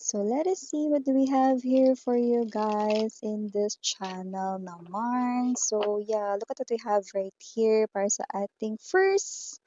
So let us see what do we have here for you guys in this channel naman. So yeah, look at what we have right here para sa ating first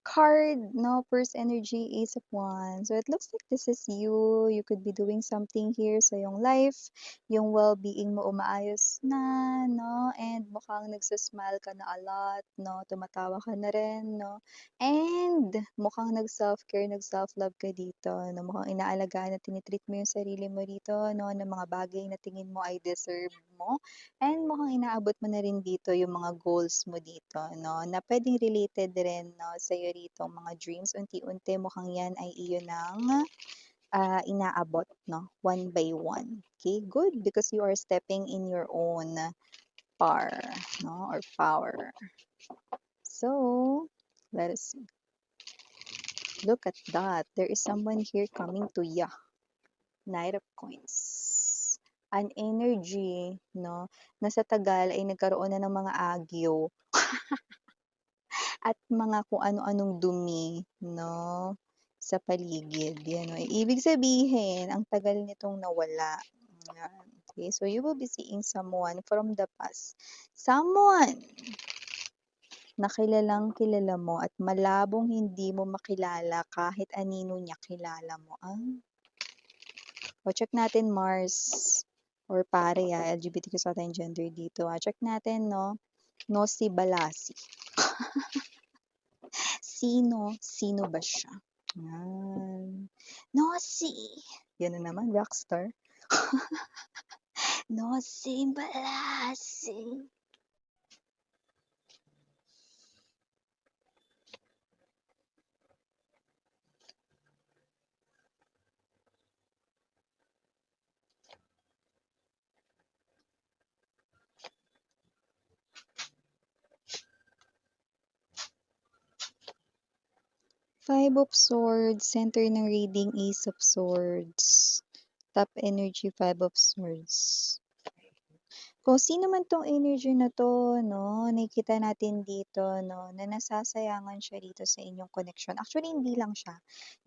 card, no? First energy, Ace of Wands. So it looks like this is you. You could be doing something here sa iyong life. Yung well-being mo umaayos na, no? And mukhang nagsasmile ka na a lot, no? Tumatawa ka na rin, no? And mukhang nag-self-care, nag-self-love ka dito, no? Mukhang inaalagaan at tinitreat mo yung sarili mo dito, no? Ng mga bagay na tingin mo ay deserve mo. And mukhang inaabot mo na rin dito yung mga goals mo dito, no? Na pwedeng related rin, no, sa'yo rito, mga dreams. Unti-unti mukhang yan ay iyon ng inaabot, no? One by one. Okay, good. Because you are stepping in your own power, no? Or power. So, let us see. Look at that. There is someone here coming to ya. Knight of Coins. An energy, no, na sa tagal ay nagkaroon na ng mga agyo at mga kung ano-anong dumi, no, sa paligid. Yan, no. Ibig sabihin, ang tagal nitong nawala. Yan. Okay, so you will be seeing someone from the past. Someone na kilalang kilala mo at malabong hindi mo makilala kahit anino niya kilala mo. O check natin Mars or pare LGBTQ sa tayong gender dito. Check natin, no? No si Balasi. Sino ba siya? Yan. No si. Yan na naman, rockstar. No si Balasi. 5 of Swords, center ng reading, Ace of Swords. Top energy, 5 of Swords. Kung sino man 'tong energy na 'to, 'no, nakikita natin dito, 'no, na nasasayangan siya dito sa inyong connection. Actually, hindi lang siya.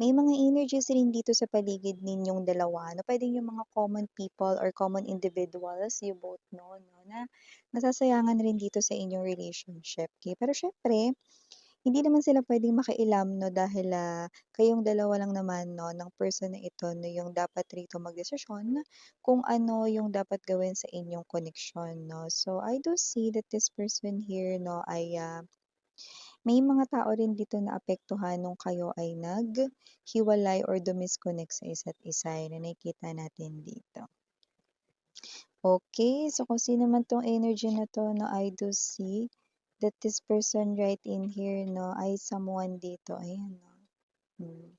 May mga energies rin dito sa paligid ninyong dalawa, no, puwedeng yung mga common people or common individuals, you both know, 'no, na nasasayangan rin dito sa inyong relationship, okey. Pero siyempre, hindi naman sila puwedeng makialam 'no dahil, kayong dalawa lang naman 'no ng person na ito 'no yung dapat rito magdesisyon kung ano yung dapat gawin sa inyong koneksyon 'no. So, I do see that this person here 'no ay, may mga tao rin dito na apektuhan nung kayo ay naghiwalay or dumisconnect sa isa't isa, yun na nakikita natin dito. Okay, so kung sino man 'tong energy na 'to 'no, I do see that this person right in here 'no, ay someone dito, ayan 'no.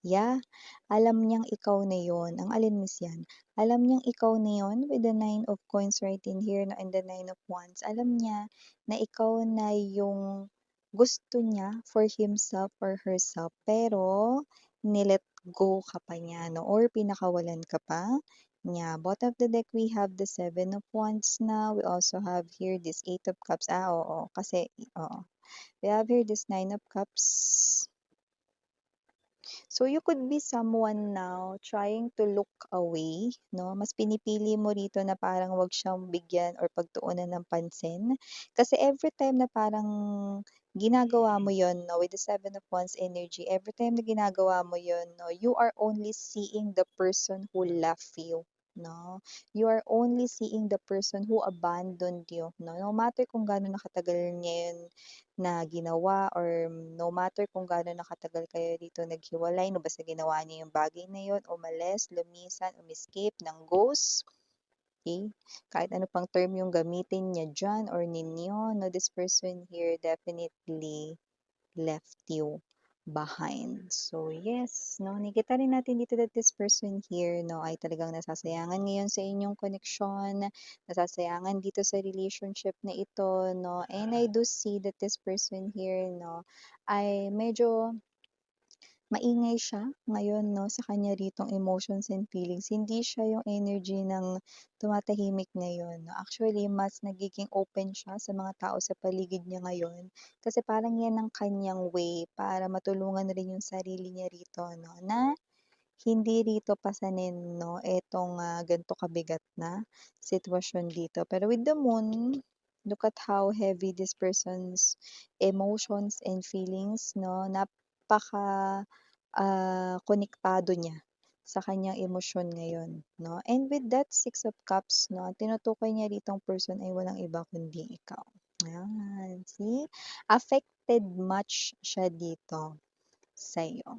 Yeah, alam niyang ikaw na 'yon. Ang alin Miss 'yan? Alam niyang ikaw na 'yon with the 9 of Coins right in here 'no, and the 9 of Wands. Alam niya na ikaw na yung gusto niya for himself or herself, pero ni-let go ka pa niya 'no, or pinakawalan ka pa niya. Bottom of the deck, we have the 7 of Wands na. We also have here this 8 of Cups. Oo, kasi oo. We have here this 9 of Cups. So, you could be someone now trying to look away, no? Mas pinipili mo rito na parang wag siyang bigyan or pagtuunan ng pansin. Kasi every time na parang ginagawa mo yon, no, with the 7 of Wands energy, every time na ginagawa mo yon, no, you are only seeing the person who left you. No, you are only seeing the person who abandoned you. No matter kung gaano nakatagal niya yun na ginawa or no matter kung gaano nakatagal kayo dito naghiwalay 'no, basta ginawa niya yung bagay na yun, umalis, lumisan, umescape ng ghost, okey? Kahit ano pang term yung gamitin niya diyan or ninyo 'no, this person here definitely left you behind. So yes, 'no, nakikita rin natin dito that this person here 'no, ay talagang nasasayangan ngayon sa inyong koneksyon, nasasayangan dito sa relationship na ito 'no, and I do see that this person here 'no, ay medyo maingay siya ngayon 'no, sa kanya ritong emotions and feelings. Hindi siya yung energy ng tumatahimik ngayon 'no. Actually, mas nagiging open siya sa mga tao sa paligid niya ngayon, kasi parang 'yan ang kanyang way para matulungan rin yung sarili niya rito 'no, na hindi rito pasanin 'no, itong, ganito kabigat na sitwasyon dito. Pero with the moon, look at how heavy this person's emotions and feelings 'no, napaka, konektado niya sa kanyang emosyon ngayon 'no. And with that Six of Cups 'no, ang tinutukoy niya ditong person ay walang iba kundi ikaw. Ayan, see? Affected much siya dito sa'yo.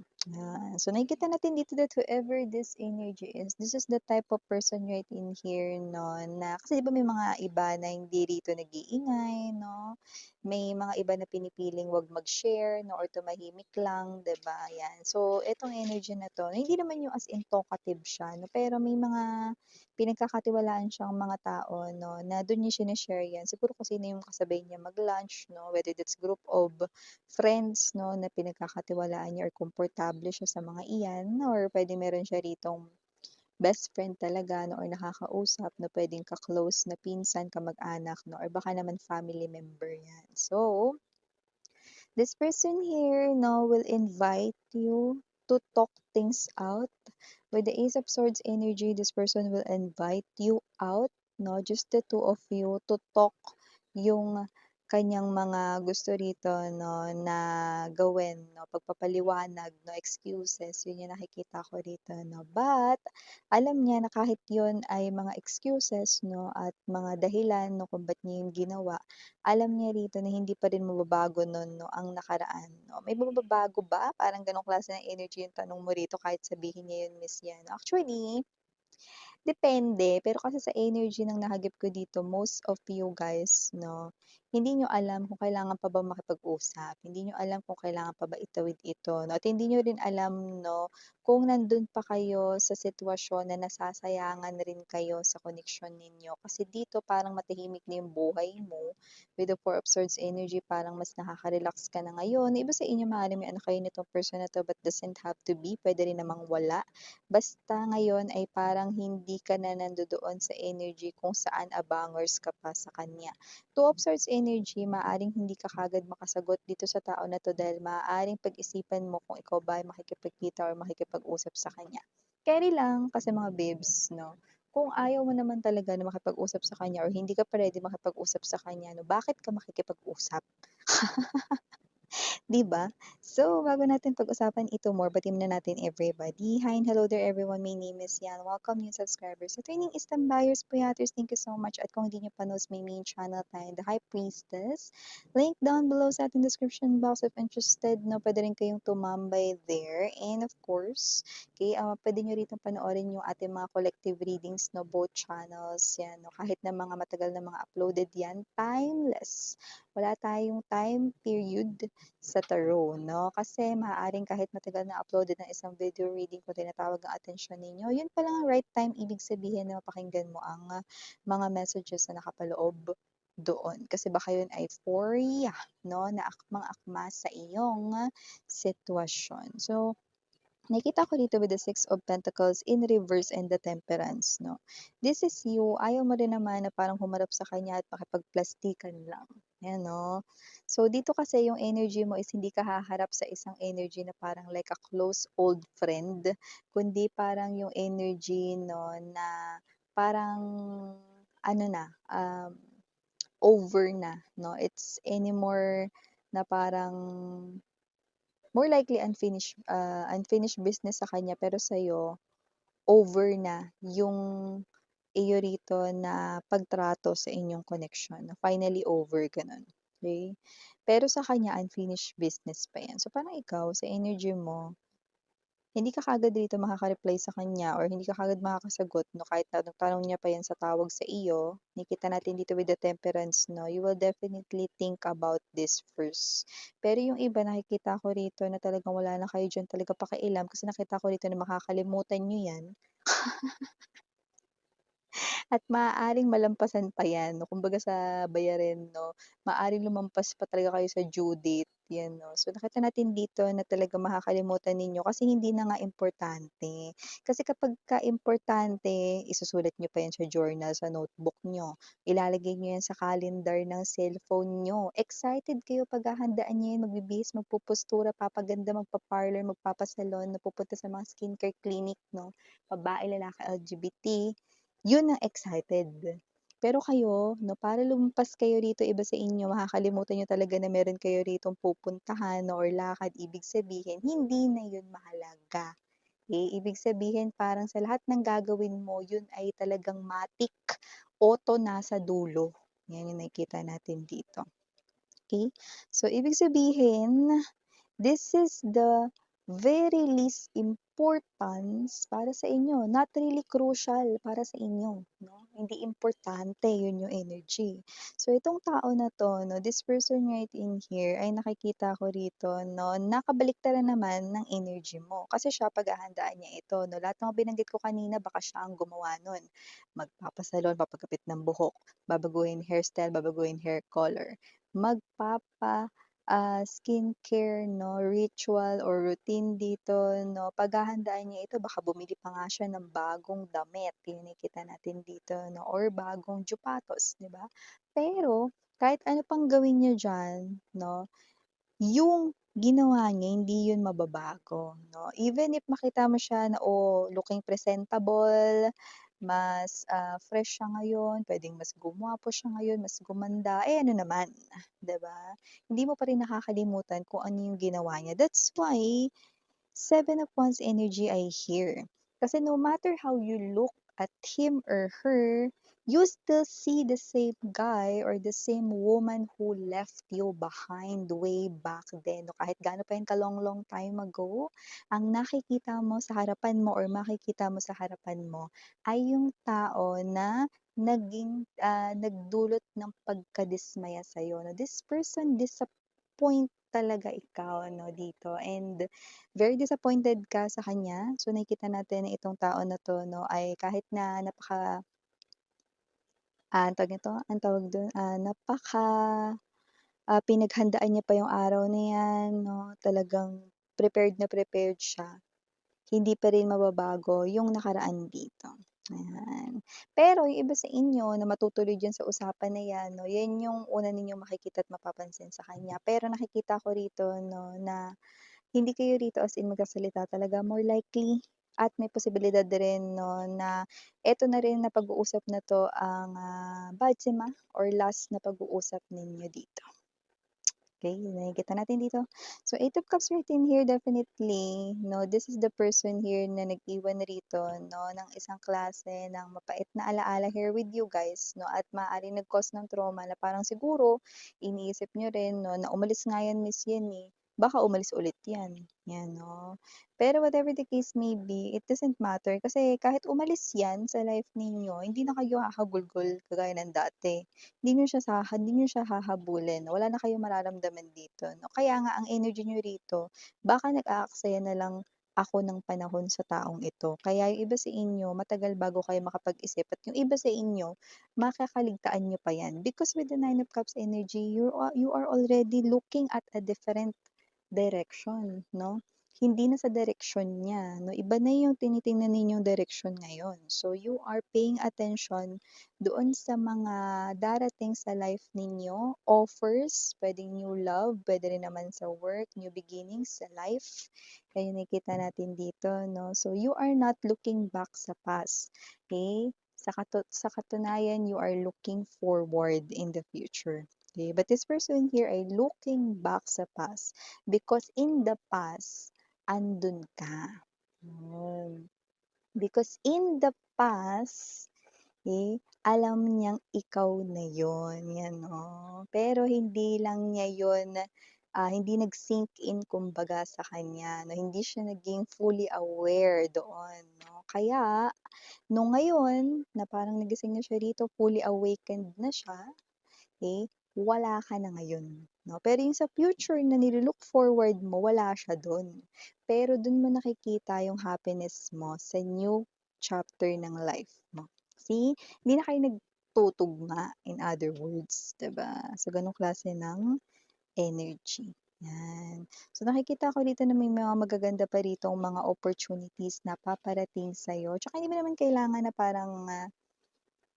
So nakikita natin dito that whoever this energy is, this is the type of person right in here 'no, na kasi 'di ba may mga iba na hindi rito nag-iingay 'no, may mga iba na pinipiling 'wag mag-share 'no or tumahimik lang 'di ba, 'yan. So itong energy na 'to, hindi naman yung as in talkative siya 'no, pero may mga pinagkakatiwalaan siyang mga tao 'no, na dun niya shine-share 'yan. Siguro kung sino yung kasabay niya mag-lunch 'no, whether that's group of friends 'no, na pinagkakatiwalaan niya or komportable siya sa mga iyan or puwedeng meron siya ritong best friend talaga 'no or nakakausap na puwedeng ka-close na pinsan, kamag-anak 'no or baka naman family member 'yan. So, this person here 'no, will invite you to talk things out. With the Ace of Swords energy, this person will invite you out 'no, just the two of you to talk yung kanyang mga gusto rito 'no, na gawin 'no, pagpapaliwanag 'no, excuses, yun yung nakikita ko rito 'no. But alam niya na kahit yun ay mga excuses 'no, at mga dahilan 'no, kung ba't niya yun ginawa, alam niya rito na hindi pa rin mababago nun 'no, ang nakaraan 'no. May mababago ba? Parang ganong klase ng energy yung tanong mo rito kahit sabihin niya yun, Miss Yan. Actually, depende, pero kasi sa energy ng nahagip ko dito, most of you guys 'no, hindi niyo alam kung kailangan pa ba makipag-usap, hindi niyo alam kung kailangan pa ba itawid ito 'no, at hindi niyo rin alam 'no, kung nandun pa kayo sa sitwasyon na nasasayangan rin kayo sa koneksyon ninyo. Kasi dito parang matahimik na yung buhay mo, with the Four of Swords energy parang mas nakaka-relax ka na ngayon. Iba sa inyo maaaring may anak kayo nitong person na 'to but doesn't have to be, puwede rin namang wala. Basta ngayon ay parang hindi ka na nandodoon sa energy kung saan abangers ka pa sa kanya. Two of Swords energy, maaaring hindi ka kaagad makasagot dito sa tao na 'to dahil maaaring pag-isipan mo kung ikaw ba ay makikipagkita or makikipag-usap sa kanya. Keri lang kasi mga babes 'no, kung ayaw mo naman talaga na makipag-usap sa kanya or hindi ka pa ready makipag-usap sa kanya 'no, bakit ka makikipag-usap? 'Di ba? So, bago natin pag-usapan ito more, batiin muna natin everybody. Hi and hello there everyone, my name is Yan. Welcome new subscribers. Sa training Istam buyers, puyaters, thank you so much. At kung hindi niyo pa knows my main channel tayo, The High Priestess, link down below sa ating description box if interested, no, pwede rin kayong tumambay there. And of course, okay, pwede nyo rito panoorin yung ating mga collective readings, no, both channels, yan, no, kahit na mga matagal na mga uploaded yan, timeless. Wala tayong time period sa tarot 'no, kasi maaaring kahit matagal na uploaded ng isang video reading kung tinatawag ang atensyon ninyo, yun pa lang ang right time, ibig sabihin na mapakinggan mo ang, mga messages na nakapaloob doon. Kasi baka yun ay for ya 'no, na akmang-akma sa iyong sitwasyon. So, nakikita ko dito with the Six of Pentacles in reverse and the Temperance 'no. This is you, ayaw mo rin naman na parang humarap sa kanya at makipagplastikan lang, ayan 'no. So dito kasi yung energy mo is hindi ka haharap sa isang energy na parang like a close old friend, kundi parang yung energy 'no na parang ano na, over na 'no. It's anymore na parang more likely unfinished business sa kanya pero sa'yo, over na yung iyo rito na pagtrato sa inyong connection, na finally over, gano'n, okey? Pero sa kanya unfinished business pa 'yan. So, parang ikaw sa energy mo hindi ka kaagad dito makaka-reply sa kanya or hindi ka kaagad makakasagot 'no, kahit tanong niya pa 'yan sa tawag sa iyo, nakikita natin dito with the temperance 'no, you will definitely think about this first. Pero yung iba nakikita ko rito na talagang wala na kayo diyan talaga pakialam kasi nakita ko rito na makakalimutan niyo 'yan. At maaaring malampasan pa 'yan 'no, kumbaga sa bayarin 'no, maaaring lumampas pa talaga kayo sa due date, 'yan 'no. So nakita natin dito na talagang makakalimutan ninyo kasi hindi na nga importante. Kasi kapagka importante, isusulat niyo pa 'yan sa journal, sa notebook niyo, ilalagay niyo 'yan sa calendar ng cellphone niyo. Excited kayo paghahandaan niyo 'yan, magbibihis, magpupustura, papaganda, magpa-parlor, magpapasalon, pupunta sa mga skincare clinic 'no, babae, lalaki, LGBT. Yun ang excited. Pero kayo 'no, para lumampas kayo rito, iba sa inyo, makakalimutan niyo talaga na meron kayo ritong pupuntahan or lakad, ibig sabihin hindi na yun mahalaga. Ibig sabihin parang sa lahat ng gagawin mo yun ay talagang matik, auto nasa dulo. Yan yung nakikita natin dito, okey? So ibig sabihin this is the very least importance para sa inyo, not really crucial para sa inyo, 'no? Hindi importante, yun yung energy. So itong tao na 'to 'no, this person right in here ay nakikita ko rito 'no, nakabaliktaran naman ng energy mo. Kasi siya paghahandaan niya ito 'no, lahat ng mga binanggit ko kanina baka siya ang gumawa nun. Magpapasalon, papagupit ng buhok, babaguhin hairstyle, babaguhin hair color, magpapa skincare 'no, ritual or routine dito 'no, paghahandaan niya ito baka bumili pa nga siya ng bagong damit, yun nakikita natin dito 'no, or bagong jupatos, 'di ba? Pero kahit ano pang gawin niya diyan 'no, yung ginawa niya hindi yun mababago 'no. Even if makita mo siya na, looking presentable, mas, fresh siya ngayon, puwedeng mas gumwapo siya ngayon, mas gumanda, eh, ano naman, 'di ba? Hindi mo pa rin nakakalimutan kung ano yung ginawa niya. That's why Seven of Wands energy ay here. Kasi no matter how you look at him or her, you still see the same guy or the same woman who left you behind way back then. No, kahit gaano pa yun long time ago, ang nakikita mo sa harapan mo or makikita mo sa harapan mo ay yung tao na nagdulot ng pagkadismaya sa'yo. No? This person disappoint talaga ikaw no dito, and very disappointed ka sa kanya. So, nakikita natin na itong tao na 'to 'no, ay kahit na anong tawag nito, anong tawag dun, pinaghandaan niya pa yung araw na 'yan 'no, talagang prepared na prepared siya, hindi pa rin mababago yung nakaraan dito, ayan. Pero yung iba sa inyo na matutuloy diyan sa usapan na 'yan 'no, 'yan yung una ninyong makikita at mapapansin sa kanya. Pero nakikita ko rito 'no, na hindi kayo rito as in magsasalita talaga, more likely at may posibilidad rin 'no, na eto na rin na pag-uusap na 'to ang, badsima or last na pag-uusap ninyo dito. Okay, nakikita natin dito. So, Eight of Cups right in here definitely 'no, this is the person here na nag-iwan rito 'no, ng isang klase ng mapait na alaala here with you guys 'no, at maaaring nag-cause ng trauma na parang siguro iniisip niyo rin 'no, na umalis nga yan Miss yan, eh, baka umalis ulit yan, 'yan 'no. Pero whatever the case may be, it doesn't matter kasi kahit umalis yan sa life ninyo, hindi na kayo hahagulgol kagaya ng dati. Hindi niyo siya hahabulin, wala na kayong mararamdaman dito 'no. Kaya nga ang energy niyo rito, baka nag-aaksaya na lang ako ng panahon sa taong ito. Kaya yung iba sa inyo matagal bago kayo makapag-isip at yung iba sa inyo makakaligtaan niyo pa 'yan. Because with the Nine of Cups energy, you are already looking at a different direction 'no. Hindi na sa direksyon niya 'no, iba na yung tinitingnan ninyong direksyon ngayon. So, you are paying attention doon sa mga darating sa life ninyo, offers, puwedeng new love, puwede rin naman sa work, new beginnings sa life. Kaya nakikita natin dito 'no. So, you are not looking back sa past, okey? Sa katunayan, you are looking forward in the future, okey? But this person here ay looking back sa past because in the past, andun ka, yun. Because in the past alam niyang ikaw na yun, 'yan 'no. Pero hindi lang niya yun, hindi nag-sink in kumbaga sa kanya 'no, hindi siya naging fully aware doon 'no. Kaya nung ngayon na parang nagising na siya rito, fully awakened na siya, wala ka na ngayon 'no. Pero yung sa future na nilo-look forward mo, wala siya dun. Pero dun mo nakikita yung happiness mo sa new chapter ng life mo. See, hindi na kayo nagtutugma, in other words, 'di ba? So, gano'ng klase ng energy, 'yan. So, nakikita ko dito na may mga magaganda pa ritong mga opportunities na paparating sa'yo, tsaka hindi mo naman kailangan na parang,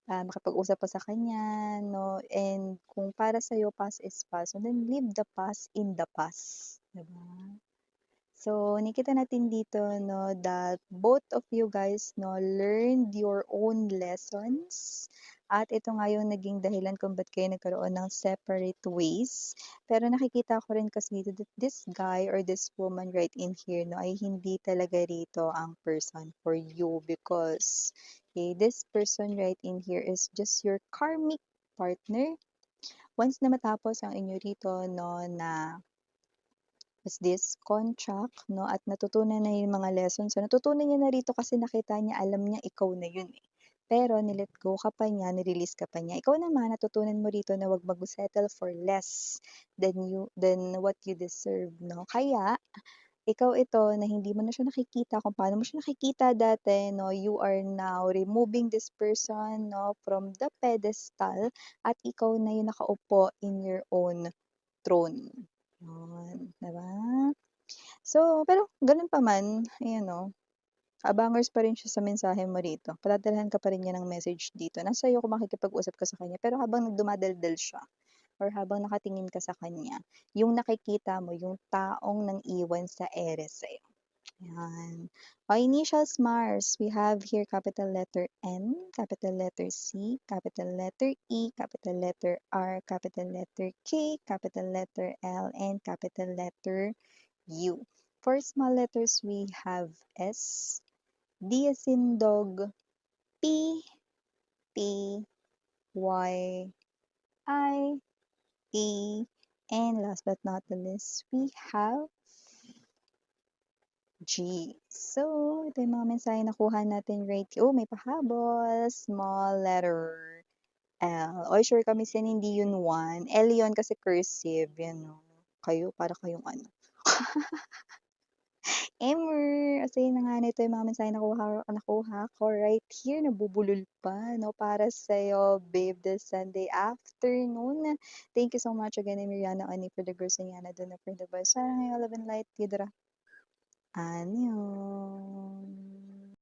makipag-usap pa sa kanya 'no, and kung para sa'yo past is past, so then leave the past in the past, 'di ba? So, nakita natin dito 'no, that both of you guys 'no, learned your own lessons at ito nga yung naging dahilan kung ba't kayo nagkaroon ng separate ways. Pero nakikita ko rin kasi dito that this guy or this woman right in here 'no, ay hindi talaga rito ang person for you because, this person right in here is just your karmic partner. Once na matapos ang inyo rito 'no, na was this contract 'no, at natutunan na yung mga lessons. So, natutunan niya na rito kasi nakita niya, alam niya ikaw na yun, eh. Pero ni-let go ka pa niya, ni-release ka pa niya. Ikaw naman natutunan mo rito na 'wag mag-settle for less than what you deserve 'no. Kaya ikaw ito na hindi mo na siya nakikita kung paano mo siya nakikita dati 'no, you are now removing this person 'no, from the pedestal at ikaw na yung nakaupo in your own throne. Yun, 'di ba? So, pero gano'n pa man, ayan 'no, abangers pa rin siya sa mensahe mo rito. Padadalhan ka pa rin niya ng message dito. Nasa iyo kung makikipag-usap ka sa kanya, pero habang dumadaldal siya or habang nakatingin ka sa kanya, yung nakikita mo yung taong nang-iwan sa ere sa'yo, 'yan. O initials Mars, we have here capital letter N, capital letter C, capital letter E, capital letter R, capital letter K, capital letter L, and capital letter U. For small letters, we have S, D as in dog, P, T, Y, I, A, and last but not the least, we have G. So, ito yung mga mensahe na nakuha natin right here. Oh, may pahabol. Small letter L. Oy, sure kami sin hindi yun 1. L yun kasi cursive. Yan, no. Kayo, para kayong ano. Emmer, sa'yo na nga nito yung mga mensahe nakuha ko right here, nabubulol pa, no, para sa'yo, babe, this Sunday afternoon. Thank you so much again, Emiliana Ani, for the girls and Yana, dun na for the boys. Sarang ngayon, love and light, Tidra. Annyeong.